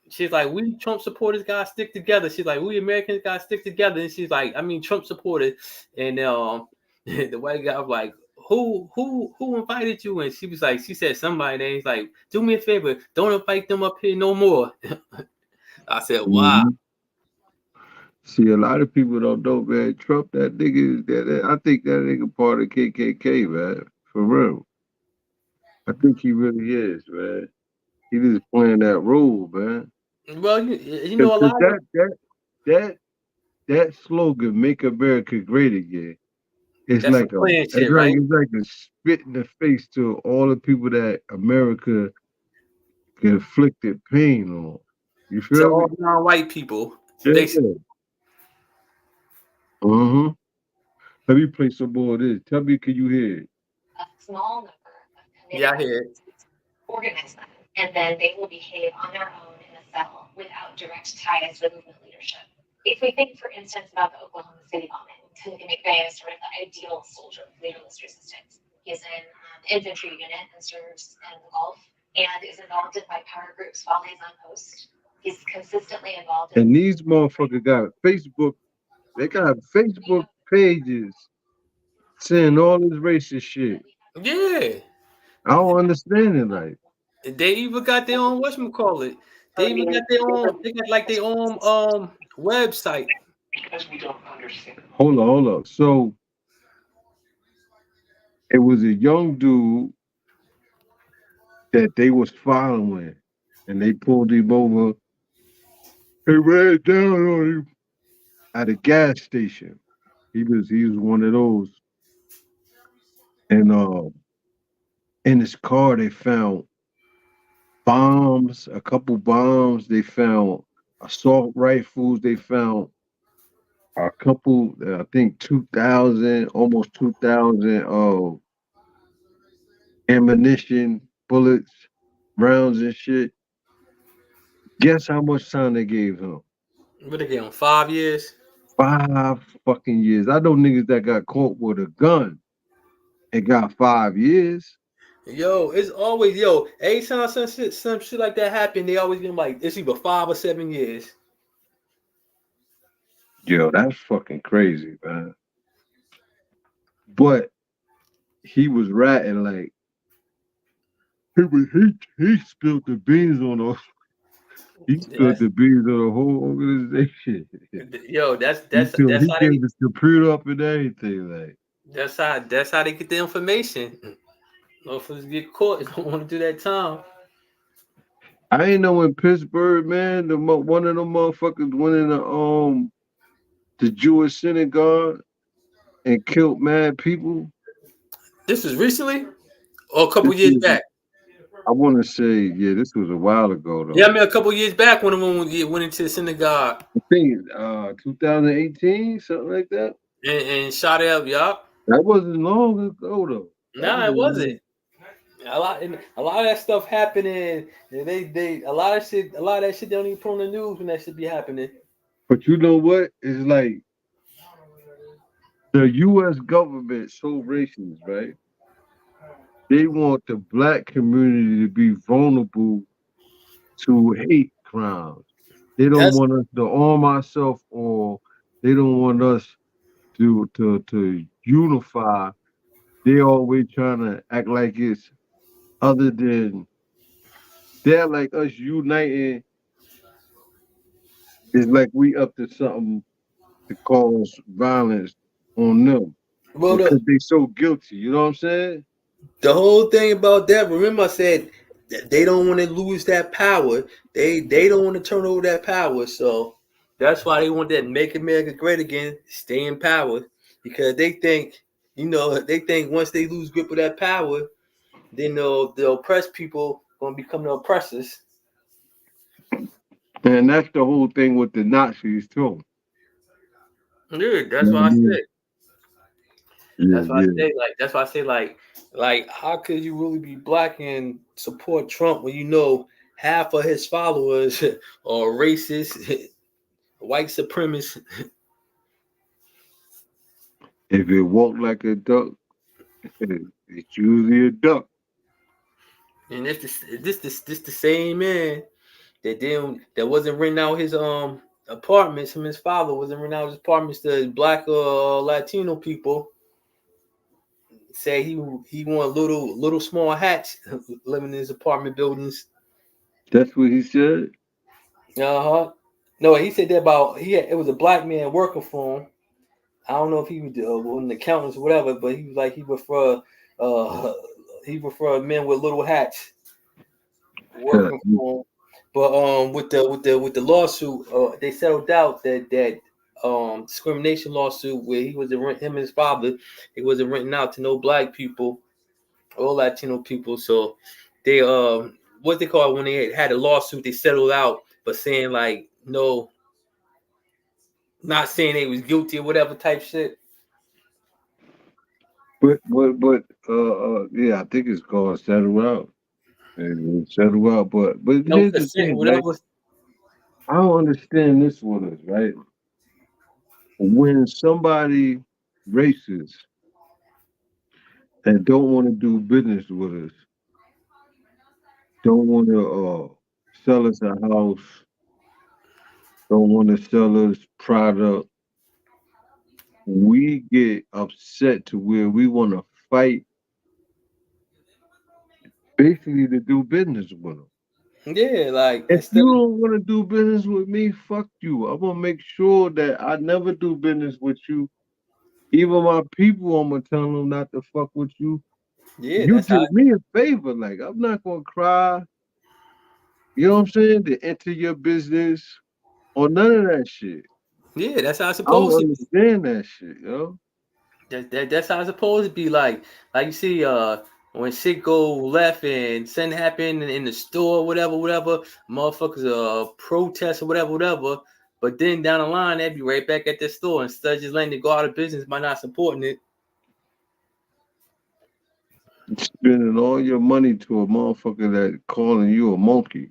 Speaker 15: She's like, "We Trump supporters gotta stick together." She's like, "We Americans gotta stick together." And she's like, Trump supporters. And the white guy was like, Who invited you? And she said somebody. And he's like, "Do me a favor, don't invite them up here no more." I said, "Wow."
Speaker 7: See, a lot of people don't know, man. Trump, that nigga, I think that nigga part of KKK, man. For real. I think he really is, man. He just playing that role, man.
Speaker 15: Well, you know, a lot
Speaker 7: of that slogan, "Make America Great Again," it's like
Speaker 15: it's like
Speaker 7: a spit in the face to all the people that America inflicted pain on. You feel
Speaker 15: to
Speaker 7: me?
Speaker 15: all non-white people.
Speaker 7: Yeah. Let me play some more of this. Tell me, can you hear it?
Speaker 2: A small number of
Speaker 15: Yeah, I hear it.
Speaker 2: organize them, and then they will behave on their own in a cell without direct ties to the movement leadership. If we think, for instance, about the Oklahoma City bombing, Timothy McVeigh is sort of the ideal soldier of leaderless resistance. He's in the infantry unit and serves in the Gulf and is involved in white power groups while he's on post. He's consistently involved in.
Speaker 7: And these motherfuckers got Facebook. They got Facebook pages saying all this racist shit.
Speaker 15: Yeah.
Speaker 7: I don't understand it. Like,
Speaker 15: they even got their own whatchamacallit. They even got their own. They got like their own website.
Speaker 13: Because we don't understand.
Speaker 7: Hold up. So it was a young dude that they was following, and they pulled him over. They ran down on him at a gas station. He was one of those. And in his car they found bombs, a couple bombs. They found assault rifles. They found a couple, I think 2,000, almost 2,000 ammunition, bullets, rounds and shit. Guess how much time they gave him?
Speaker 15: What they gave him? 5 years?
Speaker 7: 5 fucking years. I know niggas that got caught with a gun and got 5 years.
Speaker 15: Yo, it's always every time some shit like that happen, they always get like it's either 5 or 7 years.
Speaker 7: Yo, that's fucking crazy, man. But he was ratting like He spilled the beans on us. He spilled the beans on the whole organization.
Speaker 15: Yo, that's
Speaker 7: He
Speaker 15: how they
Speaker 7: gave his computer up and everything. Like,
Speaker 15: that's how they get the information. Motherfuckers get caught. They don't want to do that time.
Speaker 7: I ain't know in Pittsburgh, man. One of them motherfuckers went in the Jewish synagogue and killed mad people.
Speaker 15: This was recently, or a couple years back.
Speaker 7: I want to say, yeah, this was a while ago though.
Speaker 15: Yeah, I mean a couple years back when went into the synagogue.
Speaker 7: I think 2018, something like that.
Speaker 15: And shot up, y'all.
Speaker 7: That wasn't long ago though.
Speaker 15: Nah, it wasn't. A lot of that stuff happening. They a lot of that shit they don't even put on the news when that shit be happening.
Speaker 7: But you know what? It's like the U.S. government so racist, right? They want the black community to be vulnerable to hate crimes. They don't want us to arm ourselves, or they don't want us to unify. They always trying to act like it's other than they're like us uniting. It's like we up to something to cause violence on them.
Speaker 15: Well,
Speaker 7: because they so guilty. You know what I'm saying?
Speaker 15: The whole thing about that, remember I said they don't want to lose that power. They don't want to turn over that power. So that's why they want that Make America Great Again, stay in power. Because they think, once they lose grip of that power, then the oppressed people gonna become the oppressors.
Speaker 7: And that's the whole thing with the Nazis too.
Speaker 15: Yeah, that's what I said. That's why I say like how could you really be black and support Trump when you know half of his followers are racist, white supremacists?
Speaker 7: If it walked like a duck, it's usually a duck.
Speaker 15: And this the same man that wasn't renting out his apartments. Him and his father wasn't renting out his apartments to black Latino people. Say he want little small hats living in his apartment buildings.
Speaker 7: That's what he said.
Speaker 15: No, he said that about it was a black man working for him. I don't know if he was one of the accountants or whatever, but he was like he prefer men with little hats working for him. But with the lawsuit, they settled out that discrimination lawsuit where him and his father, he wasn't renting out to no black people or Latino people. So they what they call it when they had a lawsuit, they settled out, but saying like no, not saying they was guilty or whatever type shit.
Speaker 7: But yeah, I think it's called settle out. And settle out, but here's the thing, right? I don't understand this with us, right? When somebody racist and don't want to do business with us, don't want to sell us a house, don't want to sell us product, we get upset to where we want to fight basically to do business with them.
Speaker 15: Yeah, like
Speaker 7: if you don't want to do business with me, fuck you. I'm gonna make sure that I never do business with you. Even my people, I'm gonna tell them not to fuck with you.
Speaker 15: Yeah,
Speaker 7: you do me a favor. Like I'm not gonna cry. You know what I'm saying? To enter your business or none of that shit.
Speaker 15: Yeah, that's how it's supposed to be.
Speaker 7: I don't understand that shit, yo.
Speaker 15: That's how it's supposed to be. Like you see, when shit go left and something happen in the store, whatever, motherfuckers protest or whatever. But then down the line, they'd be right back at the store instead of just letting it go out of business by not supporting it.
Speaker 7: Spending all your money to a motherfucker that calling you a monkey.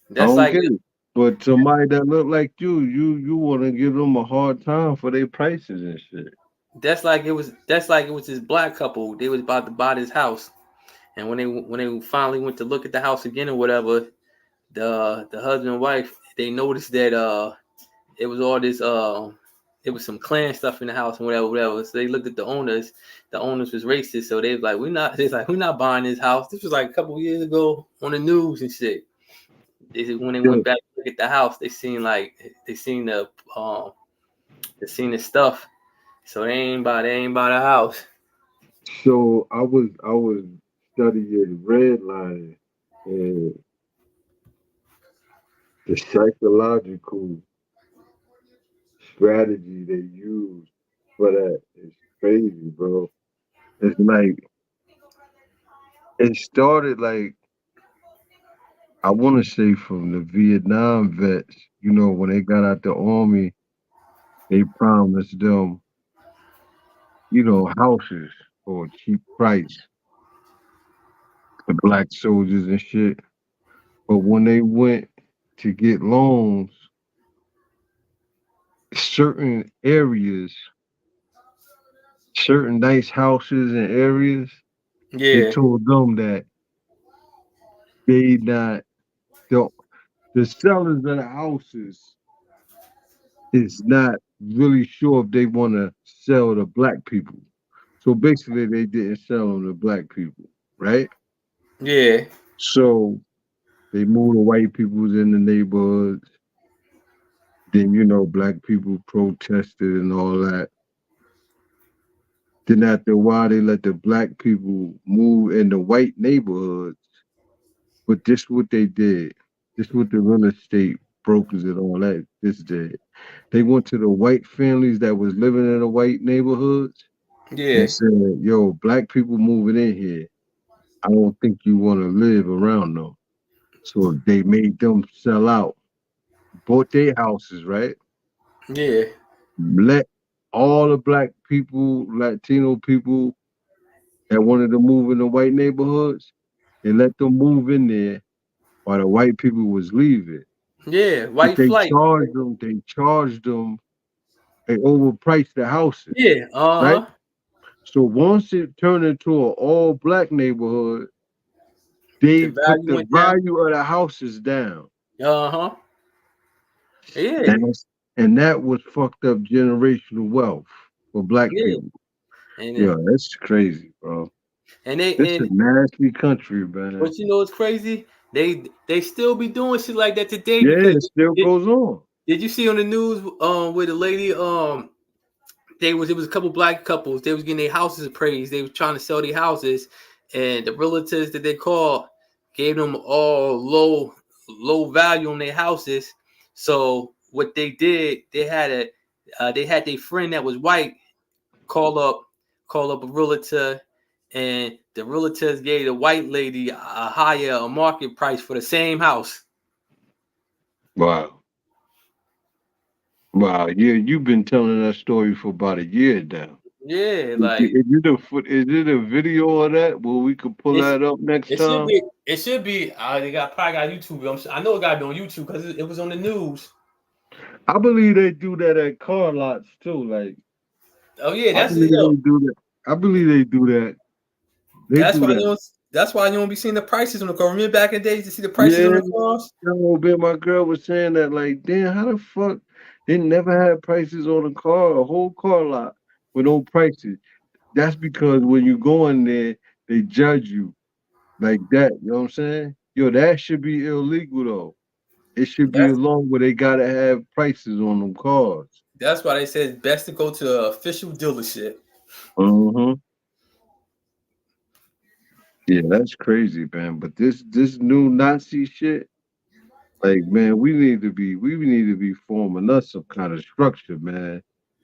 Speaker 15: That's like
Speaker 7: get it. But somebody that look like you want to give them a hard time for their prices and shit.
Speaker 15: That's like it was this black couple. They was about to buy this house, and when they finally went to look at the house again or whatever, the husband and wife, they noticed that it was all this there was some Klan stuff in the house and whatever. So they looked at the owners. The owners was racist, so they was like, we're not buying this house. This was like a couple of years ago on the news and shit. When they went back to look at the house, they seen the stuff. So they ain't buy the house.
Speaker 7: So I was studying redlining and the psychological strategy they use for that is crazy, bro. It's like it started like I want to say from the Vietnam vets, you know, when they got out the army, they promised them, you know, houses for a cheap price, the black soldiers and shit. But when they went to get loans, certain areas, certain nice houses and areas, they told them that the sellers of the houses is not really sure if they want to sell to black people. So basically, they didn't sell them to black people, right?
Speaker 15: Yeah.
Speaker 7: So they moved the white peoples in the neighborhoods. Then, you know, black people protested and all that. Then after a while, they let the black people move in the white neighborhoods. But this what they did. This what the real estate brokers and all that did. They went to the white families that was living in the white neighborhoods.
Speaker 15: Yeah.
Speaker 7: And said, yo, black people moving in here. I don't think you want to live around them. So they made them sell out. Bought their houses, right?
Speaker 15: Yeah.
Speaker 7: Let all the black people, Latino people that wanted to move in the white neighborhoods, and let them move in there while the white people was leaving.
Speaker 15: Yeah, white
Speaker 7: they
Speaker 15: flight.
Speaker 7: They charged them, they overpriced the houses.
Speaker 15: Yeah,
Speaker 7: right? So once it turned into an all black neighborhood, they put the value of the houses down.
Speaker 15: Yeah.
Speaker 7: And that was fucked up generational wealth for black people. Yeah, that's crazy, bro.
Speaker 15: And
Speaker 7: it's a nasty country, man.
Speaker 15: But you know what's crazy? They still be doing shit like that today.
Speaker 7: Yeah,
Speaker 15: because
Speaker 7: it still goes on.
Speaker 15: Did you see on the news where the lady it was a couple black couples, they was getting their houses appraised, they was trying to sell their houses, and the realtors that they called gave them all low value on their houses. So what they did, they had their friend that was white call up a realtor, and the realtors gave the white lady a market price for the same house.
Speaker 7: Wow. Yeah, you've been telling that story for about a year now.
Speaker 15: Yeah, like
Speaker 7: is it a video of that? Well, we could pull that up next time.
Speaker 15: It should be. They probably got YouTube. I know it got to be on YouTube because it was on the news.
Speaker 7: I believe they do that at car lots too. Like,
Speaker 15: oh yeah,
Speaker 7: I believe they do that.
Speaker 15: That's why you don't be seeing the prices on the car. Remember back in the days to see the prices on the cars?
Speaker 7: My girl was saying that, like, damn, how the fuck they never had prices on a whole car lot with no prices. That's because when you go in there, they judge you like that. You know what I'm saying? Yo, that should be illegal though. It should be a law where they gotta have prices on them cars.
Speaker 15: That's why they said it's best to go to an official dealership.
Speaker 7: Mm-hmm. Yeah, that's crazy, man. But this new Nazi shit, like, man, we need to be forming us some kind of structure, man,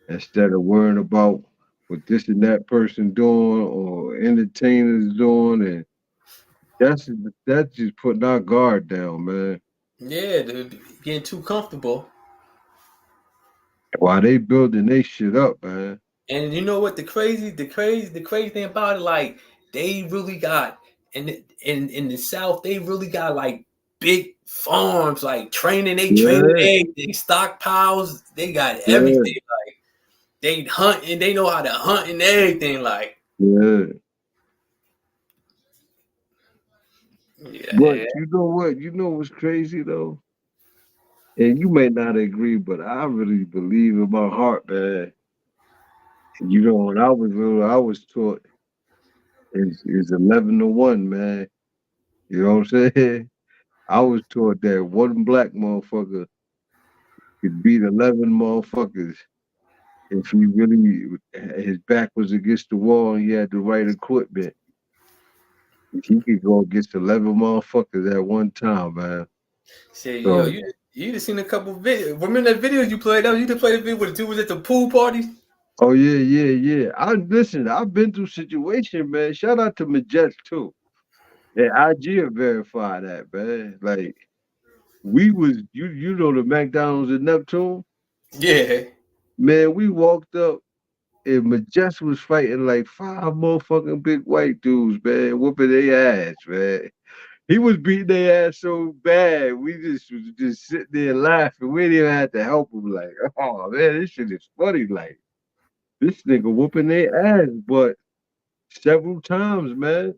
Speaker 7: instead of worrying about what this and that person doing or entertainers doing, and that's just putting our guard down, man.
Speaker 15: Yeah, they're getting too comfortable.
Speaker 7: While they building they shit up, man.
Speaker 15: And you know what the crazy thing about it, like, they really got in the South, they really got like big farms, like training everything, stockpiles, they got everything. Like, they hunt and they know how to hunt and everything, like.
Speaker 7: Yeah. But you know what? You know what's crazy though? And you may not agree, but I really believe in my heart, man. You know, when I was little, I was taught is 11-1, man. You know what I'm saying? I was taught that one black motherfucker could beat 11 motherfuckers if he really his back was against the wall and he had the right equipment. He could go against 11 motherfuckers at one time, man.
Speaker 15: Say, yo,
Speaker 7: So,
Speaker 15: you just seen a couple videos. Remember that video you played? You just played the video with the dude was at the pool party.
Speaker 7: oh yeah. I've been through situations, man. Shout out to Majet too. And IG will verify that, man. Like we was you know the McDonald's in Neptune?
Speaker 15: Yeah.
Speaker 7: Man, we walked up and Majestic was fighting like 5 motherfucking big white dudes, man, whooping their ass, man. He was beating their ass so bad, we was just sitting there laughing. We didn't even have to help him. Like, oh man, this shit is funny. Like, this nigga whooping their ass, but several times, man.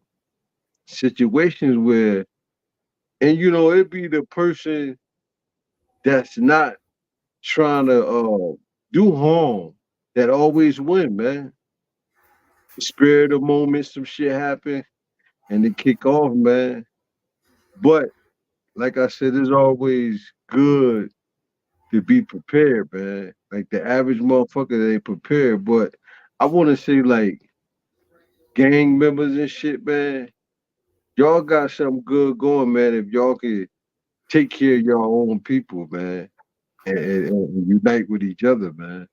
Speaker 7: Situations where, and you know, it'd be the person that's not trying to do harm that always win, man. Spirit of the moment, some shit happen, and they kick off, man. But like I said, it's always good to be prepared, man. Like the average motherfucker, they prepared. But I want to say, like, gang members and shit, man. Y'all got something good going, man. If y'all can take care of your own people, man, and unite with each other, man.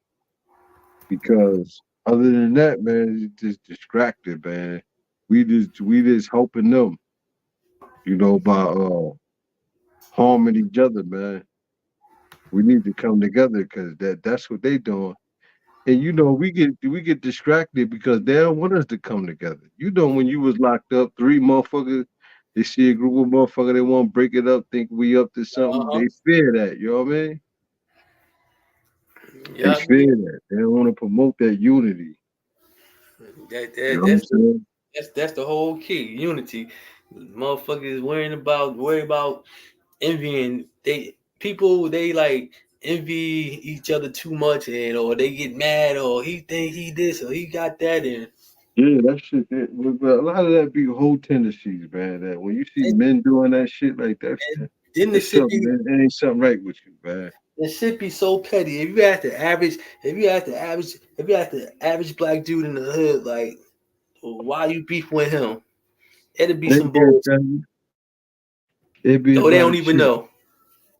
Speaker 7: Because other than that, man, it's just distracted, man. We just helping them, you know, by harming each other, man. We need to come together because that's what they doing. And you know, we get distracted because they don't want us to come together. You know, when you was locked up, 3 motherfuckers, they see a group of motherfuckers, they want to break it up, think we up to something. They fear that, you know what I mean?
Speaker 15: Yeah,
Speaker 7: They fear that. They don't want to promote that unity. You know what I'm saying?
Speaker 15: That's the whole key, unity. Motherfuckers worry about envying. They like envy each other too much, and or they get mad, or he think he this or he got that, and
Speaker 7: yeah, that shit. But a lot of that be whole tendencies, man. That when you see men doing that shit like that,
Speaker 15: then the
Speaker 7: it's
Speaker 15: shit
Speaker 7: something,
Speaker 15: be
Speaker 7: man, there ain't something right with you, man.
Speaker 15: it should be so petty. If you ask the average black dude in the hood, like, why you beef with him? It'd be
Speaker 7: They
Speaker 15: some
Speaker 7: can't
Speaker 15: bullshit.
Speaker 7: tell you. It'd be
Speaker 15: No, they
Speaker 7: about
Speaker 15: don't
Speaker 7: a
Speaker 15: even
Speaker 7: chick.
Speaker 15: know.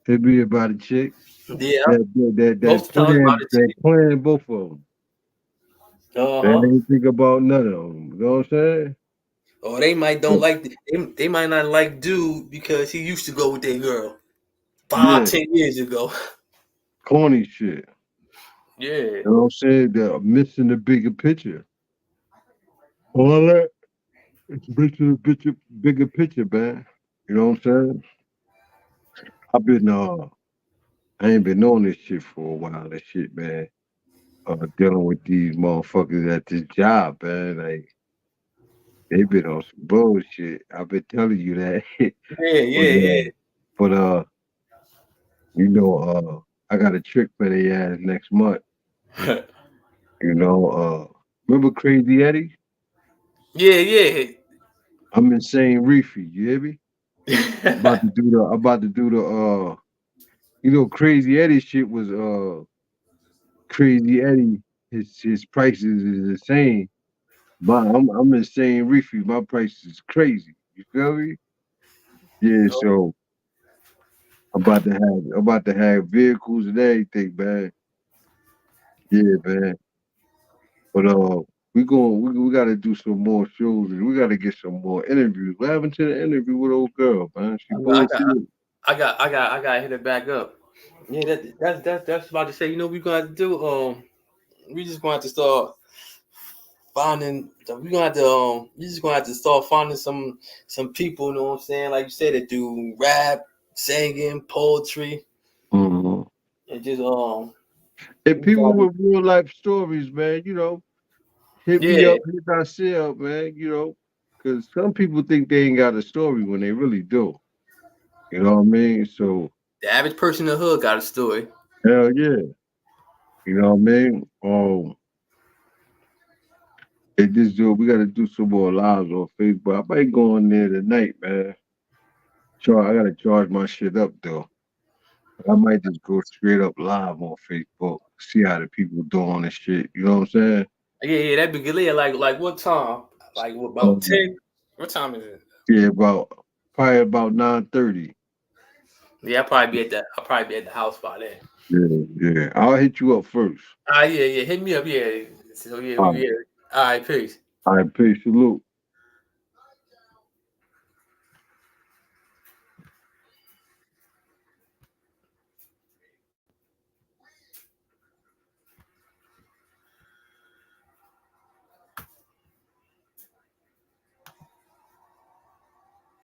Speaker 7: It'd be about a chick.
Speaker 15: Yeah.
Speaker 7: That
Speaker 15: Most times about a chick.
Speaker 7: playing both of them. They ain't think about none of them. You know what I'm saying?
Speaker 15: Or they might they might not like dude because he used to go with their girl 5-10 years ago.
Speaker 7: Corny shit.
Speaker 15: Yeah.
Speaker 7: You know what I'm saying? They're missing the bigger picture. All that. It's missing the bigger picture, man. You know what I'm saying? I ain't been on this shit for a while. That shit, man. Dealing with these motherfuckers at this job, man. Like they been on some bullshit. I've been telling you that.
Speaker 15: Yeah.
Speaker 7: But you know, I got a trick for their ass next month. You know, remember Crazy Eddie?
Speaker 15: Yeah.
Speaker 7: I'm Insane Reefy, you hear me? About to do the you know, Crazy Eddie shit was Crazy Eddie, his prices is insane. But I'm Insane Reefy, my price is crazy. You feel me? Yeah, so I'm about to have vehicles and everything, man. Yeah, man. But we gotta do some more shows and we gotta get some more interviews. What happened to the interview with old girl, man? She bullshit.
Speaker 15: I gotta hit it back up. Yeah, that's about to say. You know what we gonna have to do? We just gonna have to start finding. We gonna have to you just gonna have to start finding some people. You know what I'm saying? Like you said, that do rap, singing, poetry,
Speaker 7: Mm-hmm.
Speaker 15: and just
Speaker 7: And people with real life stories, man. You know, hit me
Speaker 15: yeah.
Speaker 7: up, hit myself, man. You know, because some people think they ain't got a story when they really do. You know what I mean? So
Speaker 15: The average person in the hood got a story.
Speaker 7: Hell yeah. You know what I mean? It just we gotta do some more lives on Facebook. I might go on there tonight, man. Sure, I gotta charge my shit up though. I might just go straight up live on Facebook, see how the people doing and shit. You know what I'm saying?
Speaker 15: Yeah, that'd be good. Yeah, like what time? Like what, about 10? What time is it?
Speaker 7: Yeah, probably about 9:30.
Speaker 15: Yeah, I'll probably be at the house by then.
Speaker 7: Yeah. I'll hit you up first.
Speaker 15: Yeah. Hit me up. Yeah. So yeah.
Speaker 7: All right.
Speaker 15: Yeah. All right. Peace.
Speaker 7: All right, peace. Salute.